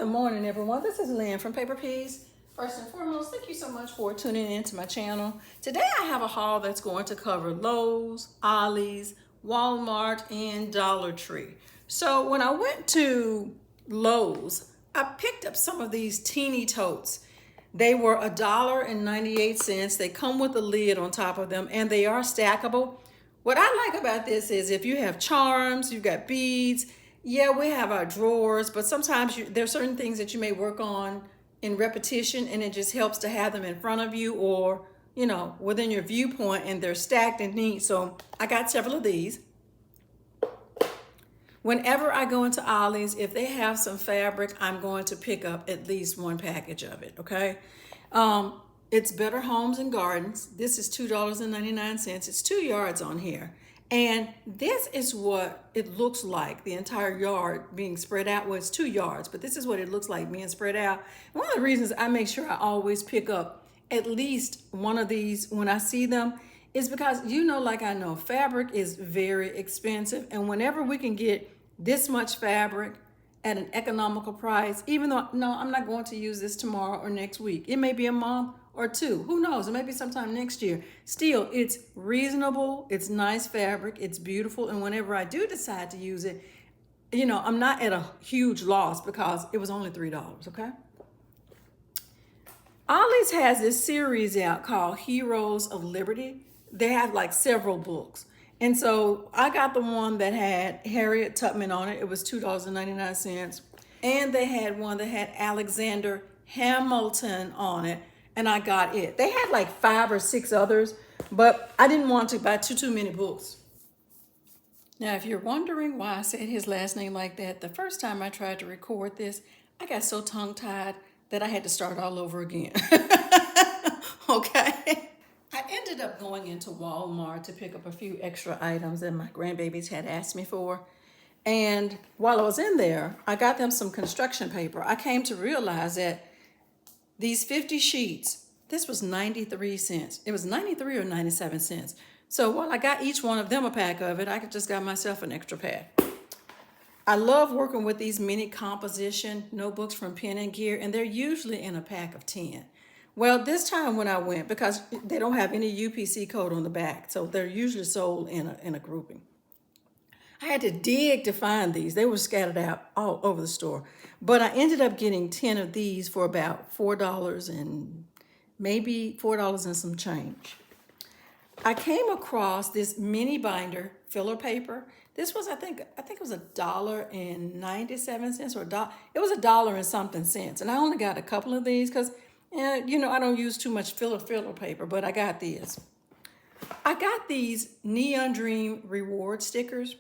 Good morning, everyone. This is Lynn from Paper Peas. First and foremost, thank you so much for tuning in to my channel. Today I have a haul that's going to cover Lowe's, Ollie's, Walmart, and Dollar Tree. So when I went to Lowe's, I picked up some of these teeny totes. They were $1.98. They come with a lid on top of them, and they are stackable. What I like about this is if you have charms, you've got beads. Yeah, we have our drawers, but sometimes there are certain things that you may work on in repetition, and it just helps to have them in front of you or, within your viewpoint, and they're stacked and neat. So I got several of these. Whenever I go into Ollie's, if they have some fabric, I'm going to pick up at least one package of it, okay? It's Better Homes and Gardens. This is $2.99. It's 2 yards on here. And this is what it looks like, the entire yard being spread out. Well, it's 2 yards, but this is what it looks like being spread out. One of the reasons I make sure I always pick up at least one of these when I see them is because, like I know, fabric is very expensive. And whenever we can get this much fabric at an economical price, even though, no, I'm not going to use this tomorrow or next week. It may be a month or two. Who knows? It may be sometime next year. Still, it's reasonable. It's nice fabric. It's beautiful. And whenever I do decide to use it, I'm not at a huge loss because it was only $3, okay? Ollie's has this series out called Heroes of Liberty. They have like several books. And so I got the one that had Harriet Tubman on it. It was $2.99. And they had one that had Alexander Hamilton on it. And I got it. They had like 5 or 6 others, but I didn't want to buy too many books. Now, if you're wondering why I said his last name like that, the first time I tried to record this, I got so tongue-tied that I had to start all over again. Okay? I ended up going into Walmart to pick up a few extra items that my grandbabies had asked me for. And while I was in there, I got them some construction paper. I came to realize that these 50 sheets, this was 93 cents. It was 93 or 97 cents. So while I got each one of them a pack of it, I just got myself an extra pack. I love working with these mini composition notebooks from Pen and Gear, and they're usually in a pack of 10. Well, this time when I went, because they don't have any UPC code on the back, so they're usually sold in a grouping. I had to dig to find these. They were scattered out all over the store. But I ended up getting 10 of these for about $4 and maybe $4 and some change. I came across this mini binder filler paper. This was, I think it was $1.97 or it was $1 and something cents. And I only got a couple of these because, I don't use too much filler paper, but I got these. I got these Neon Dream reward stickers.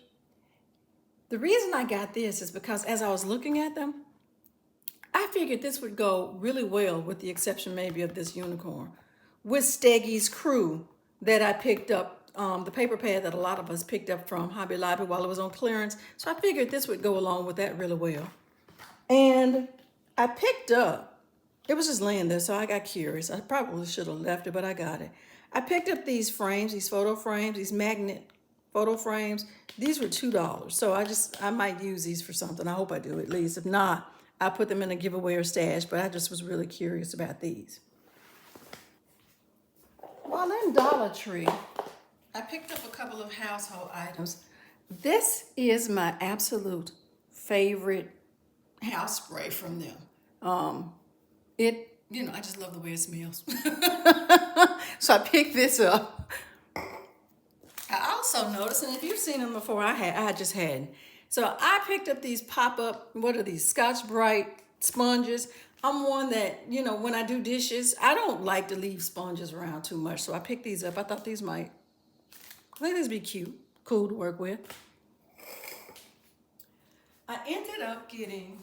The reason I got this is because as I was looking at them, I figured this would go really well, with the exception maybe of this unicorn, with Steggy's Crew that I picked up, the paper pad that a lot of us picked up from Hobby Lobby while it was on clearance. So I figured this would go along with that really well. And I picked up, it was just laying there, so I got curious. I probably should have left it, but I got it. I picked up these frames, these photo frames, these magnet photo frames. These were $2. So I might use these for something. I hope I do at least. If not, I'll put them in a giveaway or stash, but I just was really curious about these. While in Dollar Tree, I picked up a couple of household items. This is my absolute favorite house spray from them. I just love the way it smells. So I picked this up. I also noticed, and if you've seen them before, I just hadn't. So I picked up these pop-up, what are these, Scotch Brite sponges. I'm one that, when I do dishes, I don't like to leave sponges around too much. So I picked these up. I thought these might be cute, cool to work with. I ended up getting,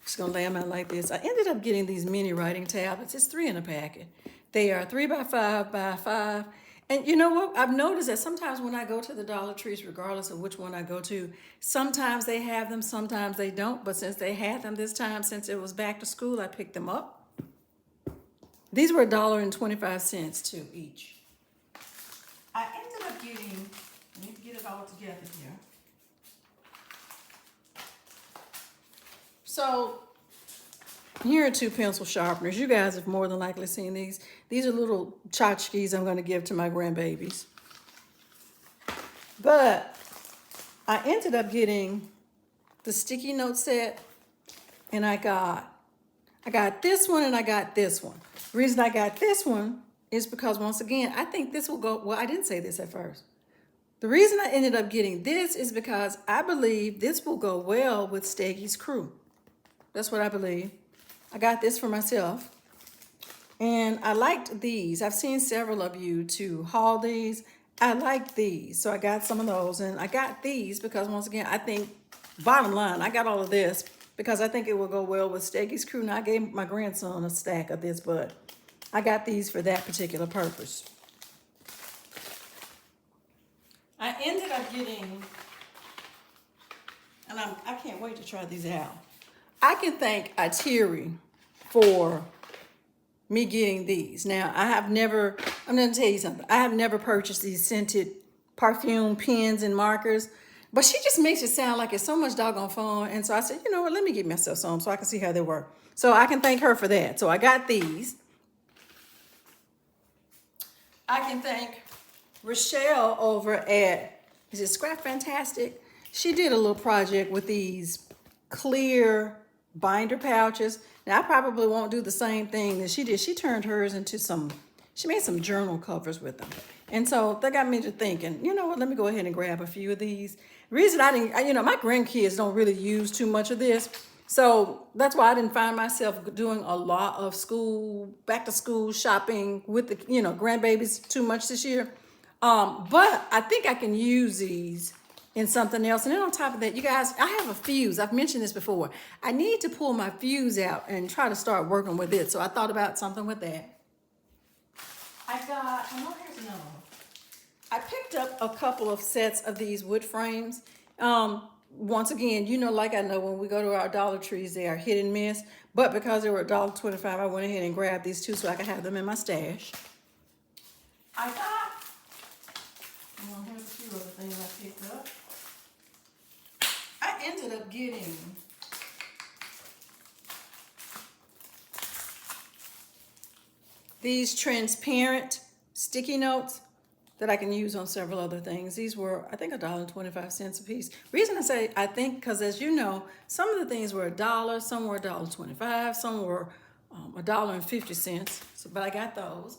just gonna lay them out like this. I ended up getting these mini writing tablets. It's 3 in a packet. They are 3 by 5 by 5. And you know what? I've noticed that sometimes when I go to the Dollar Trees, regardless of which one I go to, sometimes they have them, sometimes they don't. But since they had them this time, since it was back to school, I picked them up. These were $1.25 too each. I ended up getting, let me get it all together here. So here are two pencil sharpeners. You guys have more than likely seen these. These are little tchotchkes I'm going to give to my grandbabies. But I ended up getting the sticky note set, and I got this one and I got this one. The reason I got this one is because, once again, I think this will go, well, I didn't say this at first. The reason I ended up getting this is because I believe this will go well with Steggy's crew. That's what I believe. I got this for myself. And I liked these. I've seen several of you to haul these. I like these. So I got some of those. And I got these because, once again, I think, bottom line, I got all of this because I think it will go well with Steggy's crew. Now, I gave my grandson a stack of this, but I got these for that particular purpose. I ended up getting, and I can't wait to try these out. I can thank Atiri for me getting these. Now, I'm going to tell you something. I have never purchased these scented perfume pens and markers, but she just makes it sound like it's so much doggone fun. And so I said, you know what, let me get myself some so I can see how they work. So I can thank her for that. So I got these. I can thank Rochelle over at, is it Scrap Fantastic? She did a little project with these clear binder pouches. Now, I probably won't do the same thing that she did. She turned hers into she made some journal covers with them. And so that got me to thinking, you know what, let me go ahead and grab a few of these. The reason my grandkids don't really use too much of this. So that's why I didn't find myself doing a lot of back to school shopping with the, grandbabies too much this year. But I think I can use these in something else. And then on top of that, you guys, I have a fuse. I've mentioned this before. I need to pull my fuse out and try to start working with it. So I thought about something with that. Here's another one. I picked up a couple of sets of these wood frames. Once again, like I know when we go to our Dollar Trees, they are hit and miss. But because they were $1.25, I went ahead and grabbed these two so I could have them in my stash. Here's a few other things I picked up. I ended up getting these transparent sticky notes that I can use on several other things. These were, I think, $1.25 a piece. Reason I say I think, because as you know, some of the things were $1, some were $1.25, some were $1.50. But I got those.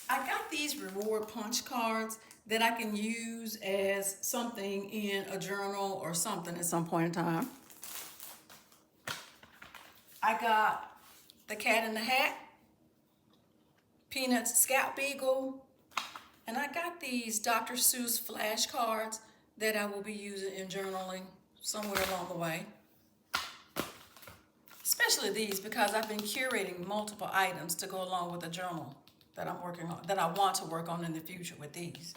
I got these reward punch cards that I can use as something in a journal or something at some point in time. I got the Cat in the Hat, Peanuts Scout Beagle, and I got these Dr. Seuss flashcards that I will be using in journaling somewhere along the way. Especially these because I've been curating multiple items to go along with the journal that I'm working on, that I want to work on in the future with these.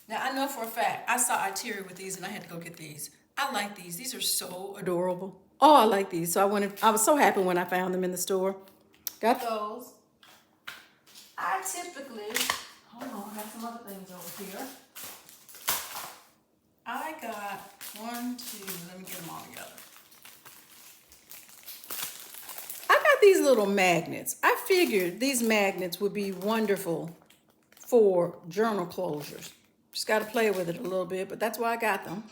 Now I know for a fact, I saw Iteri with these and I had to go get these. I like these. These are so adorable. Oh, I like these. So I was so happy when I found them in the store. Got those. I got some other things over here. I got let me get them all together. I got these little magnets. I figured these magnets would be wonderful for journal closures. Just got to play with it a little bit, but that's why I got them.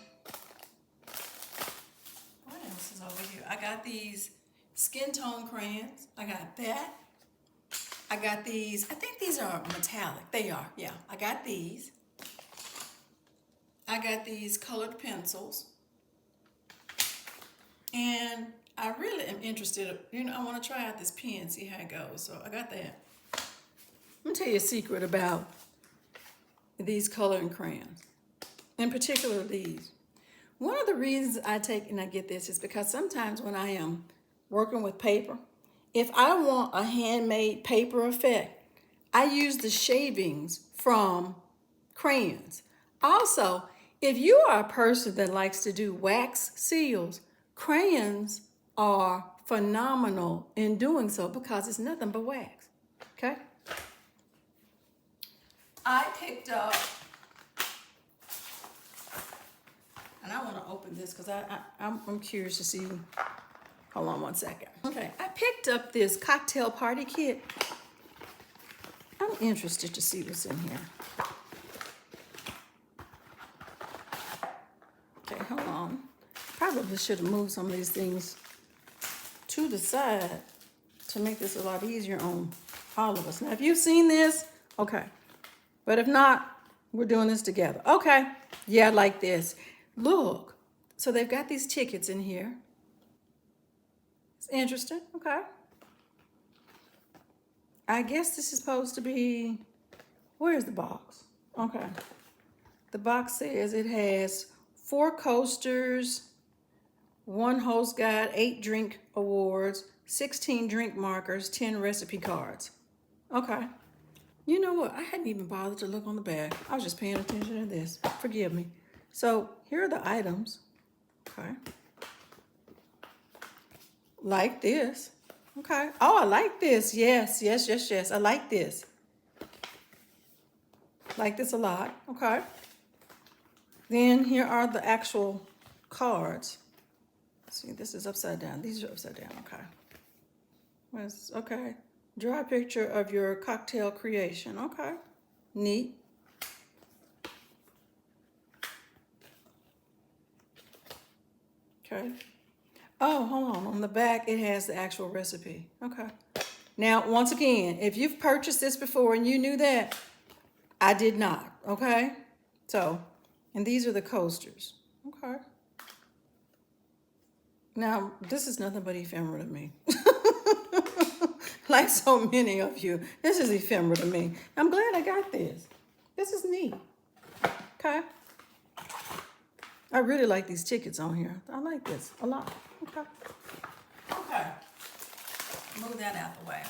What else is over here? I got these skin tone crayons. I got that. I got these. I think these are metallic. They are. Yeah, I got these. I got these colored pencils. And I really am interested. I want to try out this pen, see how it goes. So I got that. Let me tell you a secret about these coloring crayons. In particular, these. One of the reasons I take and I get this is because sometimes when I am working with paper, if I want a handmade paper effect, I use the shavings from crayons. Also, if you are a person that likes to do wax seals, crayons are phenomenal in doing so because it's nothing but wax. Okay? I picked up, and I want to open open this because I'm curious to see. Hold on one second. Okay, I picked up this cocktail party kit. I'm interested to see what's in here. Okay, hold on. Probably should have moved some of these things to the side to make this a lot easier on all of us. Now, if you've seen this, okay. But if not, we're doing this together. Okay, yeah, I like this. Look, so they've got these tickets in here. It's interesting, okay. I guess this is supposed to be, where's the box? Okay. The box says it has 4 coasters, 1 host guide, 8 drink awards, 16 drink markers, 10 recipe cards. Okay. You know what? I hadn't even bothered to look on the back. I was just paying attention to this. Forgive me. So here are the items. Okay. Like this. Okay. Oh, I like this. Yes, yes, yes, yes. I like this. Like this a lot. Okay. Then here are the actual cards. See, this is upside down. These are upside down. Okay. Okay. Draw a picture of your cocktail creation. Okay. Neat. Okay. Oh, hold on. On the back, it has the actual recipe. Okay. Now, once again, if you've purchased this before and you knew that, I did not. Okay. So, and these are the coasters. Okay. Now, this is nothing but ephemera to me. Like so many of you, this is ephemera to me. I'm glad I got this. This is neat. Okay. I really like these tickets on here. I like this a lot. Okay. Okay. Move that out the way.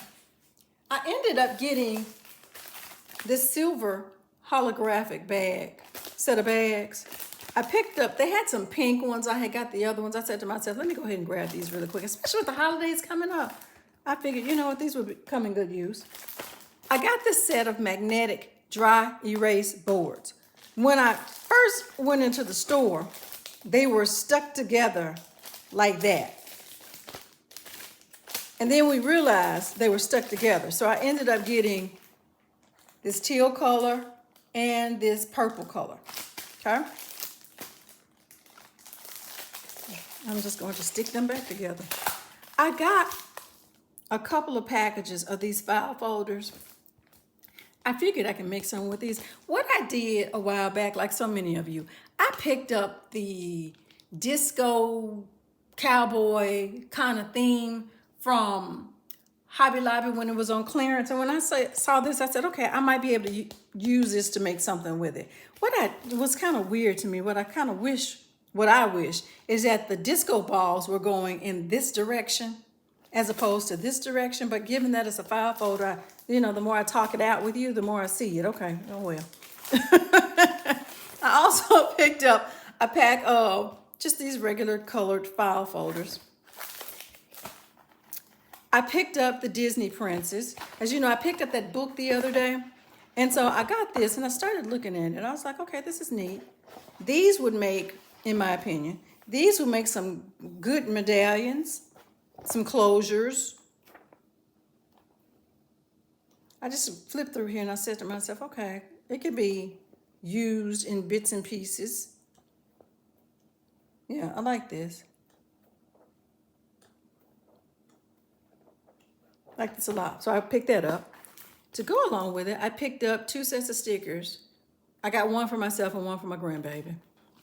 I ended up getting this silver holographic set of bags. I picked up, they had some pink ones. I had got the other ones. I said to myself, let me go ahead and grab these really quick, especially with the holidays coming up. I figured, you know what, these would come in good use. I got this set of magnetic dry erase boards. When I first went into the store, they were stuck together like that. And then we realized they were stuck together. So I ended up getting this teal color and this purple color, okay? I'm just going to stick them back together. I got a couple of packages of these file folders. I figured I can make some with these. What I did a while back, like so many of you, I picked up the disco cowboy kind of theme from Hobby Lobby when it was on clearance. And when I saw this, I said, okay, I might be able to use this to make something with it. What was kind of weird to me, what I wish is that the disco balls were going in this direction as opposed to this direction. But given that it's a file folder, the more I talk it out with you, the more I see it. Okay, oh well. I also picked up a pack of just these regular colored file folders. I picked up the Disney Princess. As you know, I picked up that book the other day. And so I got this and I started looking at it. I was like, okay, this is neat. These would make, in my opinion, these would make some good medallions, some closures. I just flipped through here and I said to myself, okay, it could be used in bits and pieces. Yeah, I like this. I like this a lot. So I picked that up. To go along with it, I picked up 2 sets of stickers. I got one for myself and one for my grandbaby.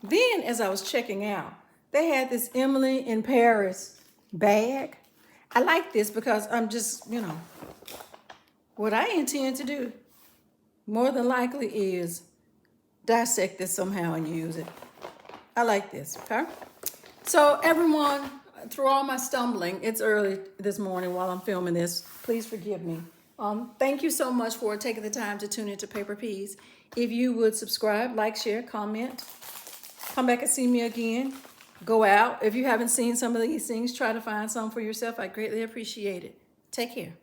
Then, as I was checking out, they had this Emily in Paris bag. I like this because I'm just, what I intend to do more than likely is dissect this somehow and use it. I like this, okay? So everyone, through all my stumbling, it's early this morning while I'm filming this. Please forgive me. Thank you so much for taking the time to tune into Paper Peas. If you would subscribe, like, share, comment, come back and see me again. Go out. If you haven't seen some of these things, try to find some for yourself. I greatly appreciate it. Take care.